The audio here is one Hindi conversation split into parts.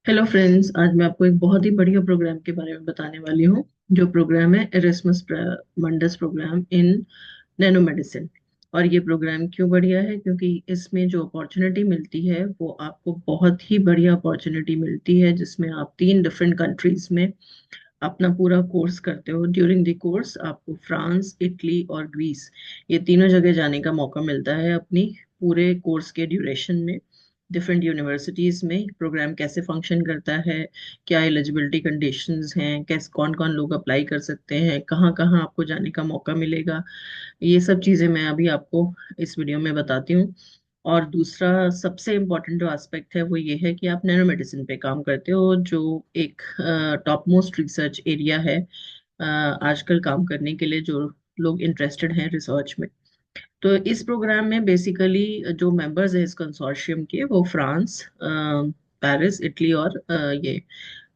हेलो फ्रेंड्स, आज मैं आपको एक बहुत ही बढ़िया प्रोग्राम के बारे में बताने वाली हूँ। जो प्रोग्राम है एरेस्मस मंडस प्रोग्राम इन नैनो मेडिसिन। और ये प्रोग्राम क्यों बढ़िया है? क्योंकि इसमें जो अपॉर्चुनिटी मिलती है वो आपको बहुत ही बढ़िया अपॉर्चुनिटी मिलती है, जिसमें आप 3 डिफरेंट कंट्रीज में अपना पूरा कोर्स करते हो। ड्यूरिंग द कोर्स आपको फ्रांस, इटली और ग्रीस, ये तीनों जगह जाने का मौका मिलता है अपनी पूरे कोर्स के ड्यूरेशन में। डिफरेंट यूनिवर्सिटीज में प्रोग्राम कैसे फंक्शन करता है, क्या एलिजिबिलिटी कंडीशंस हैं, कैसे कौन कौन लोग अप्लाई कर सकते हैं, कहाँ कहाँ आपको जाने का मौका मिलेगा, ये सब चीज़ें मैं अभी आपको इस वीडियो में बताती हूँ। और दूसरा सबसे इम्पोर्टेंट जो एस्पेक्ट है वो ये है कि आप नैनो मेडिसिन पे काम करते हो, जो एक टॉप मोस्ट रिसर्च एरिया है आजकल काम करने के लिए, जो लोग इंटरेस्टेड हैं रिसर्च में। तो इस प्रोग्राम में बेसिकली जो मेंबर्स हैं इस कंसोर्शियम के, वो फ्रांस, पेरिस, इटली और ये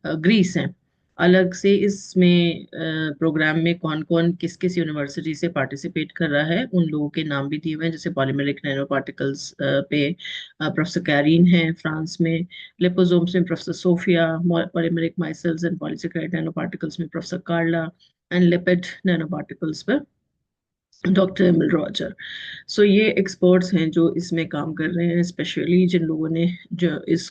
ग्रीस हैं। अलग से इसमें प्रोग्राम में कौन कौन किस किस यूनिवर्सिटी से पार्टिसिपेट कर रहा है उन लोगों के नाम भी दिए हुए हैं। जैसे पॉलीमेरिक नैनो पार्टिकल्स पे प्रोफेसर कैरीन है फ्रांस में, लिपोसोम्स में professor Sophia, polymeric micelles and polysaccharide nano particles में professor Carla, and lipid nano particles पर डॉक्टर एमिल रॉजर। सो ये एक्सपर्ट्स हैं जो इसमें काम कर रहे हैं, स्पेशली जिन लोगों ने जो इस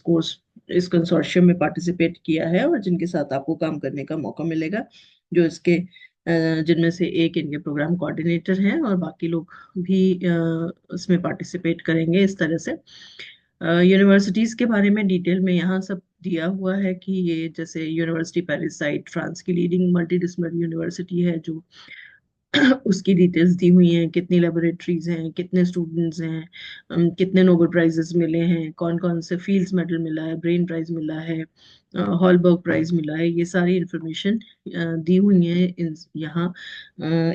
कंसोर्शियम में पार्टिसिपेट किया है और जिनके साथ आपको काम करने का मौका मिलेगा। जो इसके जिनमें से एक इनके प्रोग्राम कोऑर्डिनेटर हैं और बाकी लोग भी इसमें पार्टिसिपेट करेंगे इस तरह से। यूनिवर्सिटीज के बारे में डिटेल में यहाँ सब दिया हुआ है कि ये जैसे यूनिवर्सिटी पेरिस साइड फ्रांस की लीडिंग मल्टी डिसिप्लिनरी यूनिवर्सिटी है, जो उसकी डिटेल्स दी हुई हैं, कितनी लेबोरेटरीज हैं, कितने स्टूडेंट्स हैं, कितने नोबेल प्राइजेस मिले हैं, कौन कौन से फील्ड्स मेडल मिला है, ब्रेन प्राइज मिला है, हॉलबर्ग प्राइज मिला है, ये सारी इंफॉर्मेशन दी हुई है यहाँ।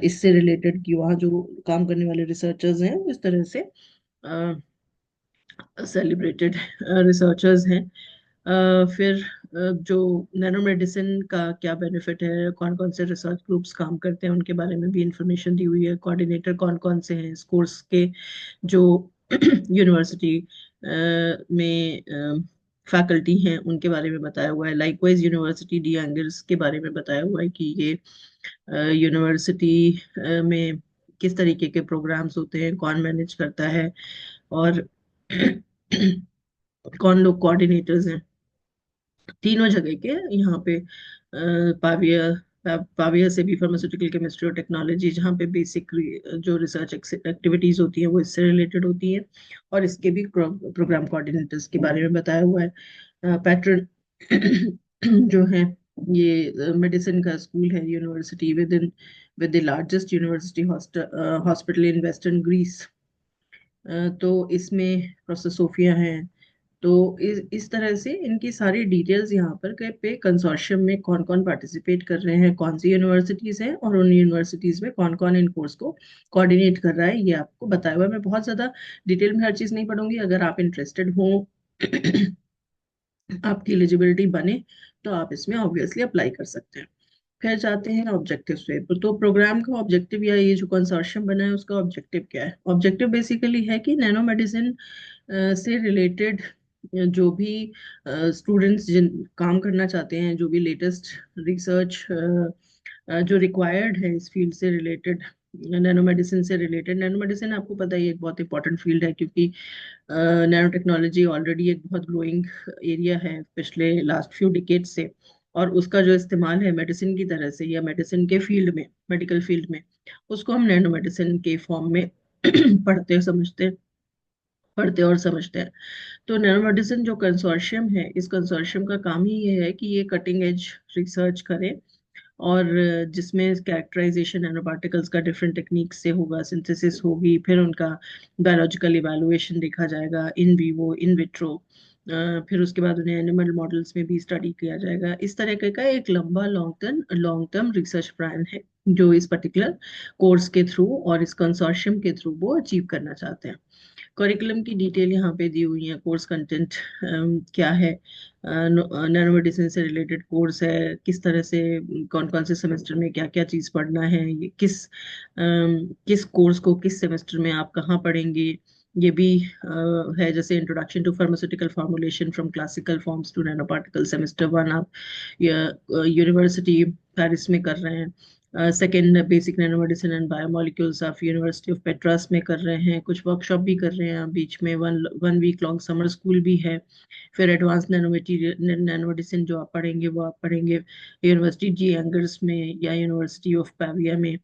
इससे रिलेटेड कि वहाँ जो काम करने वाले रिसर्चर्स हैं वो इस तरह से सेलिब्रेटेड रिसर्चर्स हैं। फिर जो नैनो मेडिसिन का क्या बेनिफिट है, कौन कौन से रिसर्च ग्रुप्स काम करते हैं, उनके बारे में भी इंफॉर्मेशन दी हुई है। कोऑर्डिनेटर कौन कौन से हैं इस कोर्स के, जो यूनिवर्सिटी में फैकल्टी हैं उनके बारे में बताया हुआ है। लाइकवाइज यूनिवर्सिटी डी एंगर्स के बारे में बताया हुआ है कि ये यूनिवर्सिटी में किस तरीके के प्रोग्राम्स होते हैं, कौन मैनेज करता है, और कौन लोग कोऑर्डिनेटर्स हैं तीनों जगह के यहाँ पे। पाविया पाविया से भी फार्मास्यूटिकल केमिस्ट्री और टेक्नोलॉजी, जहाँ पे बेसिक जो रिसर्च एक्टिविटीज होती हैं वो इससे रिलेटेड होती हैं। और इसके भी प्रोग्राम कोऑर्डिनेटर्स के बारे में बताया हुआ है। पैटर्न जो है, ये मेडिसिन का स्कूल है, university with the largest university hospital in western Greece. तो इसमें प्रोफेसर सोफिया हैं। तो इस तरह से इनकी सारी डिटेल्स यहाँ पर पे कंसोर्शियम में कौन कौन पार्टिसिपेट कर रहे हैं, कौन सी यूनिवर्सिटीज हैं, और उन यूनिवर्सिटीज में कौन कौन इन कोर्स को कोऑर्डिनेट कर रहा है, ये आपको बताया हुआ है। मैं बहुत ज्यादा डिटेल में हर चीज नहीं पढ़ूंगी। अगर आप इंटरेस्टेड हो आपकी एलिजिबिलिटी बने तो आप इसमें ऑब्वियसली अप्लाई कर सकते हैं। फिर जाते हैं ऑब्जेक्टिव पे। तो प्रोग्राम का ऑब्जेक्टिव, या ये जो कंसोर्शियम बना है उसका ऑब्जेक्टिव क्या है? ऑब्जेक्टिव बेसिकली है कि नैनो मेडिसिन से रिलेटेड जो भी स्टूडेंट्स जिन काम करना चाहते हैं, जो भी लेटेस्ट रिसर्च जो रिक्वायर्ड है इस फील्ड से रिलेटेड, नैनो मेडिसिन से रिलेटेड। नैनो मेडिसिन आपको पता ही है एक बहुत इंपॉर्टेंट फील्ड है, क्योंकि नैनो टेक्नोलॉजी ऑलरेडी एक बहुत ग्रोइंग एरिया है पिछले लास्ट फ्यू डिकेड से। और उसका जो इस्तेमाल है मेडिसिन की तरह से या मेडिसिन के फील्ड में, मेडिकल फील्ड में, उसको हम नैनो मेडिसिन के फॉर्म में पढ़ते और समझते हैं। तो नैनो मेडिसिन जो कंसोर्शियम है, इस कंसोर्शियम का काम ही ये है कि ये कटिंग एज रिसर्च करे, और जिसमें कैरेक्टराइजेशन नैनो पार्टिकल्स का डिफरेंट टेक्निक से होगा, सिंथेसिस होगी, फिर उनका बायोलॉजिकल इवैल्यूएशन देखा जाएगा, इन वीवो इन विट्रो। फिर उसके बाद उन्हें एनिमल मॉडल्स में भी स्टडी किया जाएगा। इस तरह का एक लंबा लॉन्ग टर्म रिसर्च प्लान है जो इस पर्टिकुलर कोर्स के थ्रू और इस कंसोर्शियम के थ्रू वो अचीव करना चाहते हैं। करिकुलम की डिटेल यहाँ पे दी हुई है। कोर्स कंटेंट क्या है, नैनो मेडिसिन से रिलेटेड कोर्स है, किस तरह से कौन कौन से सेमेस्टर में क्या क्या चीज़ पढ़ना है, ये किस कोर्स को किस सेमेस्टर में आप कहाँ पढ़ेंगे, ये भी है, जैसे introduction to pharmaceutical formulation from classical forms to nano particle, semester 1 आप यूनिवर्सिटी पेरिस में कर रहे हैं। Second basic nano medicine and biomolecules आप यूनिवर्सिटी ऑफ पेट्रास में कर रहे हैं। कुछ वर्कशॉप भी कर रहे हैं आप बीच में, one week long summer school भी है। फिर advance nano material nano medicine जो आप पढ़ेंगे वो आप पढ़ेंगे यूनिवर्सिटी जी एंगर्स में या यूनिवर्सिटी ऑफ पैविया में।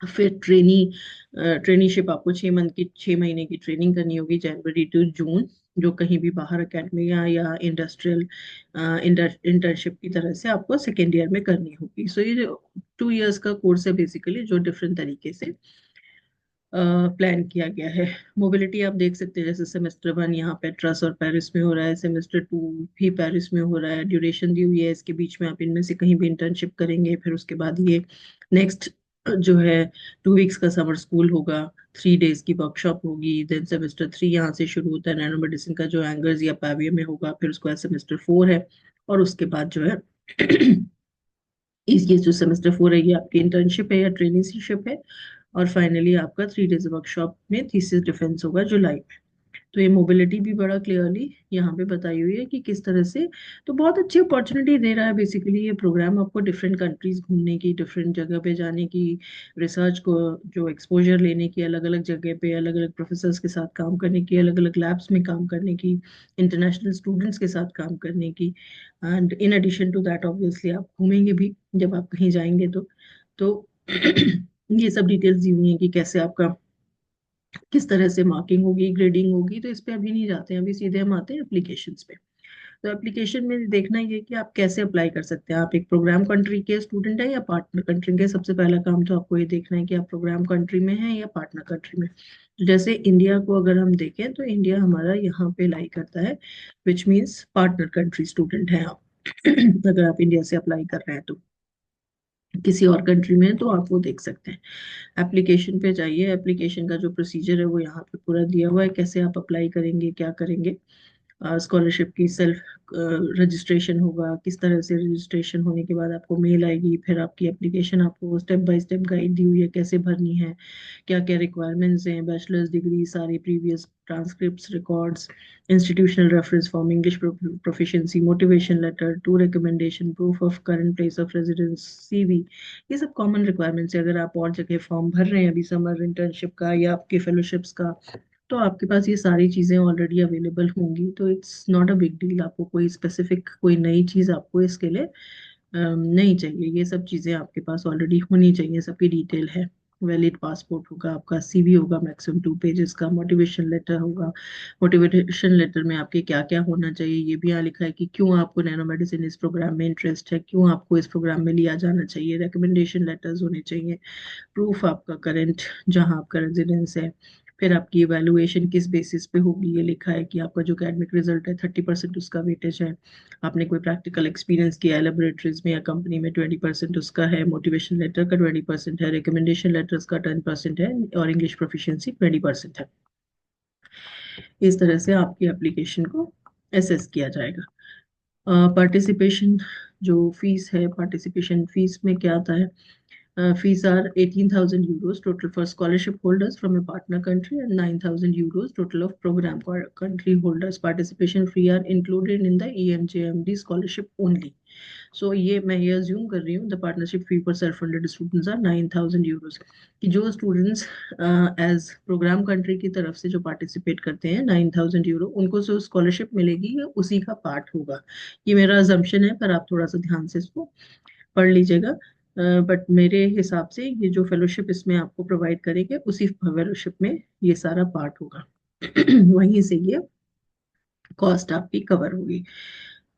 फिर ट्रेनीशिप आपको 6 मंथ की, 6 महीने की ट्रेनिंग करनी होगी, जनवरी टू जून, जो कहीं भी बाहर अकेडमी या इंडस्ट्रियल इंटर्नशिप की तरह से आपको सेकेंड ईयर में करनी होगी। सो ये जो 2 इयर्स का कोर्स है बेसिकली, जो डिफरेंट तरीके से प्लान किया गया है। मोबिलिटी आप देख सकते हैं, जैसे सेमेस्टर 1 यहाँ पेट्रस और पेरिस में हो रहा है, सेमेस्टर 2 भी पेरिस में हो रहा है। ड्यूरेशन दी हुई है, इसके बीच में आप इनमें से कहीं भी इंटर्नशिप करेंगे। फिर उसके बाद ये नेक्स्ट जो है 2 वीक्स का समर स्कूल होगा, 3 डेज की वर्कशॉप होगी। देन सेमेस्टर 3 यहाँ से शुरू होता है नैनो मेडिसिन का, जो एंगर्स या पैविया में होगा। फिर उसके बाद सेमेस्टर 4 है, और उसके बाद जो है ये जो सेमेस्टर 4 है ये आपकी इंटर्नशिप है या ट्रेनिंगशिप है। और फाइनली आपका 3 डेज वर्कशॉप में थीसिस डिफेंस होगा जुलाई में। तो ये मोबिलिटी भी बड़ा क्लियरली यहाँ पे बताई हुई है कि किस तरह से। तो बहुत अच्छी अपॉर्चुनिटी दे रहा है बेसिकली ये प्रोग्राम आपको, डिफरेंट कंट्रीज घूमने की, डिफरेंट जगह पे जाने की, रिसर्च को जो एक्सपोजर लेने की, अलग अलग जगह पे अलग अलग प्रोफेसर्स के साथ काम करने की, अलग अलग लैब्स में काम करने की, इंटरनेशनल स्टूडेंट्स के साथ काम करने की। And in addition to that obviously आप घूमेंगे भी जब आप कहीं जाएंगे तो ये सब डिटेल्स दी हुई हैं कि कैसे आपका, किस तरह से मार्किंग होगी, ग्रेडिंग होगी। तो इस पे अभी नहीं जाते हैं, अभी सीधे हम आते हैं एप्लीकेशंस पे। तो एप्लीकेशन में देखना ये कि आप कैसे अप्लाई कर सकते हैं। आप एक प्रोग्राम कंट्री के स्टूडेंट हैं या पार्टनर कंट्री के। सबसे पहला काम तो आपको ये देखना है कि आप प्रोग्राम कंट्री में हैं या पार्टनर कंट्री में। तो जैसे इंडिया को अगर हम देखें तो इंडिया हमारा यहाँ पे लाई करता है, which means partner country student हैं आप अगर आप इंडिया से अप्लाई कर रहे हैं तो। किसी और कंट्री में है तो आप वो देख सकते हैं। एप्लीकेशन पे जाइए, एप्लीकेशन का जो प्रोसीजर है वो यहाँ पे पूरा दिया हुआ है, कैसे आप अप्लाई करेंगे, क्या करेंगे। स्कॉलरशिप की सेल्फ रजिस्ट्रेशन होगा, किस तरह से रजिस्ट्रेशन होने के बाद आपको मेल आएगी, फिर आपकी एप्लीकेशन आपको स्टेप बाय स्टेप गाइड दी हुई है कैसे भरनी है, क्या क्या रिक्वायरमेंट्स हैं, बैचलर्स डिग्री, सारी previous transcripts, records, institutional reference form, English proficiency, motivation letter, two recommendation, proof of current place of residence, CV. ये सब कॉमन रिक्वायरमेंट्स है। अगर आप और जगह फॉर्म भर रहे हैं अभी समर इंटर्नशिप का या आपके फेलोशिप्स का, तो आपके पास ये सारी चीजें ऑलरेडी अवेलेबल होंगी। तो it's not a big deal, आपको कोई स्पेसिफिक कोई नई चीज आपको इसके लिए नहीं चाहिए। ये सब चीजें आपके पास ऑलरेडी होनी चाहिए, सबकी डिटेल है। वैलिड पासपोर्ट होगा आपका, सीवी होगा मैक्सिमम 2 पेजेस का, मोटिवेशन लेटर होगा। मोटिवेशन लेटर में आपके क्या क्या होना चाहिए ये भी यहाँ लिखा है कि क्यों आपको नैनो मेडिसिन इस प्रोग्राम में इंटरेस्ट है, क्यों आपको इस प्रोग्राम में लिया जाना चाहिए। रिकमेंडेशन लेटर्स होने चाहिए, प्रूफ आपका करंट, जहाँ आपका रेजिडेंस है। फिर आपकी इवैल्यूएशन किस बेसिस पे होगी, ये लिखा है कि आपका जो एकेडमिक रिजल्ट है 30% उसका वेटेज है। आपने कोई प्रैक्टिकल एक्सपीरियंस किया है लेबोरेटरीज में या कंपनी में, 20% उसका है। मोटिवेशन लेटर का 20% है, रिकमेंडेशन लेटर्स का 10% है, और इंग्लिश प्रोफिशिएंसी 20% है। इस तरह से आपकी एप्लीकेशन को एसेस किया जाएगा। पार्टिसिपेशन जो फीस है, पार्टिसिपेशन फीस में क्या आता है। Fees are 18,000 euros total for scholarship holders from a partner country, and 9,000 euros total of program country holders. Participation fee are included in the EMJMD scholarship only. So ये assume कर रही हूँ the partnership fee for self-funded students are 9,000 euros, कि जो students as program country की तरफ से जो participate करते हैं 9,000 euro, उनको जो scholarship मिलेगी ये उसी का part होगा। ये मेरा assumption है, पर आप थोड़ा सा ध्यान से इसको पढ़ लीजिएगा। बट मेरे हिसाब से ये जो फेलोशिप इसमें आपको प्रोवाइड करेंगे उसी फेलोशिप में ये सारा पार्ट होगा वहीं से ये कॉस्ट आपकी कवर होगी।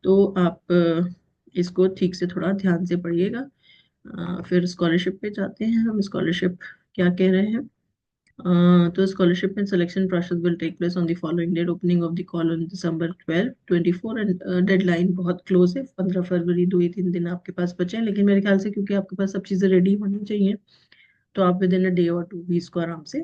तो आप इसको ठीक से थोड़ा ध्यान से पढ़िएगा। फिर स्कॉलरशिप पे जाते हैं हम। स्कॉलरशिप क्या कह रहे हैं। तो स्कॉलरशिप में selection process will take place on the following date. Opening of the call on December 12, 24, and deadline बहुत क्लोज है, 15 फरवरी। 2 ही 3 दिन आपके पास बचे हैं, लेकिन मेरे ख्याल से क्योंकि आपके पास सब चीज़ें रेडी होनी चाहिए तो आप विद इन अ डे और 2 भी इसको आराम से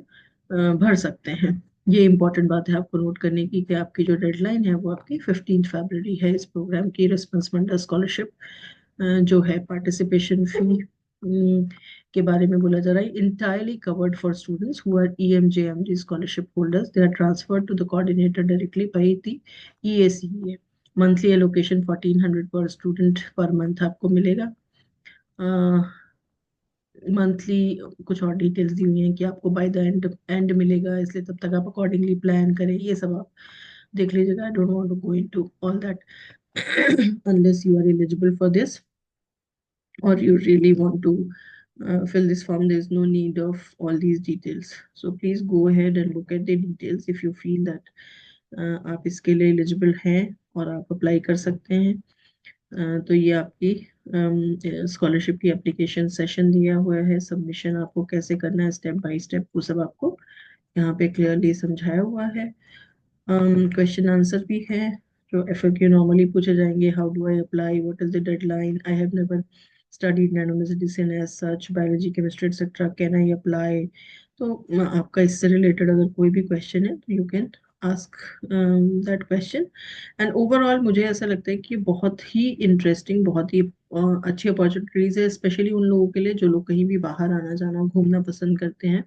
भर सकते हैं। ये इंपॉर्टेंट बात है आपको नोट करने की कि आपकी जो डेडलाइन है वो आपकी 15 फरवरी है। इस प्रोग्राम की रिस्पॉन्स फंड स्कॉलरशिप जो है पार्टिसिपेशन फी के बारे में बोला जा रहा है। Entirely covered for students who are EMJMG scholarship holders, they are transferred to the coordinator directly by the EACEA। Monthly allocation 1400 पर स्टूडेंट पर मंथ आपको मिलेगा। मंथली कुछ और डिटेल्स दी हुई हैं कि आपको बाय द एंड एंड मिलेगा, इसलिए तब तक आप अकॉर्डिंगली प्लान करें, ये सब आप देख लीजिएगा। I don't want to go into all that unless you are eligible for this or you really want to fill this form. There is no need of all these details, so please go ahead and look at the details if you feel that आप इसके लिए एलिजिबल हैं और आप अप्लाई कर सकते हैं। तो ये आपकी स्कॉलरशिप की एप्लीकेशन सेशन दिया हुआ है, सबमिशन आपको कैसे करना है स्टेप बाय स्टेप, वो सब आपको यहाँ पे क्लियरली समझाया हुआ है। क्वेश्चन आंसर भी है जो FAQ नॉर्मली पूछे जाएंगे। How do I apply, what is the deadline, I have never studied nanomedicine as such, biology chemistry etcetera, can I apply. तो आपका इससे रिलेटेड अगर कोई भी क्वेश्चन है तो you can ask that question. And overall मुझे ऐसा लगता है कि बहुत ही इंटरेस्टिंग, बहुत ही अच्छी अपॉर्चुनिटीज है, स्पेशली उन लोगों के लिए जो लोग कहीं भी बाहर आना जाना घूमना पसंद करते हैं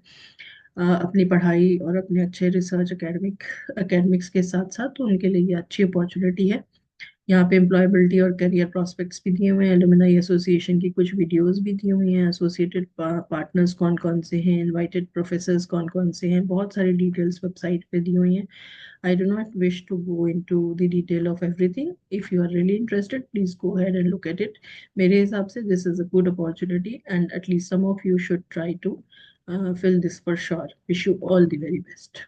अपनी पढ़ाई और अपने अच्छे रिसर्च एकेडमिक्स के साथ साथ। तो उनके लिए ये अच्छी अपॉर्चुनिटी है। यहाँ पे एम्प्लॉयबिलिटी और करियर प्रोस्पेक्ट्स भी दिए हुए हैं, एलुमनाई एसोसिएशन की कुछ वीडियोस भी दी हुई हैं, एसोसिएटेड पार्टनर्स कौन कौन से हैं, इनवाइटेड प्रोफेसर्स कौन कौन से हैं, बहुत सारी डिटेल्स वेबसाइट पे दी हुई हैं। I do not wish to go into the detail of everything. If you are really interested please go ahead and look at it. मेरे हिसाब से this is a good opportunity and at least some of you should try to fill this for sure. Wish you all the very best.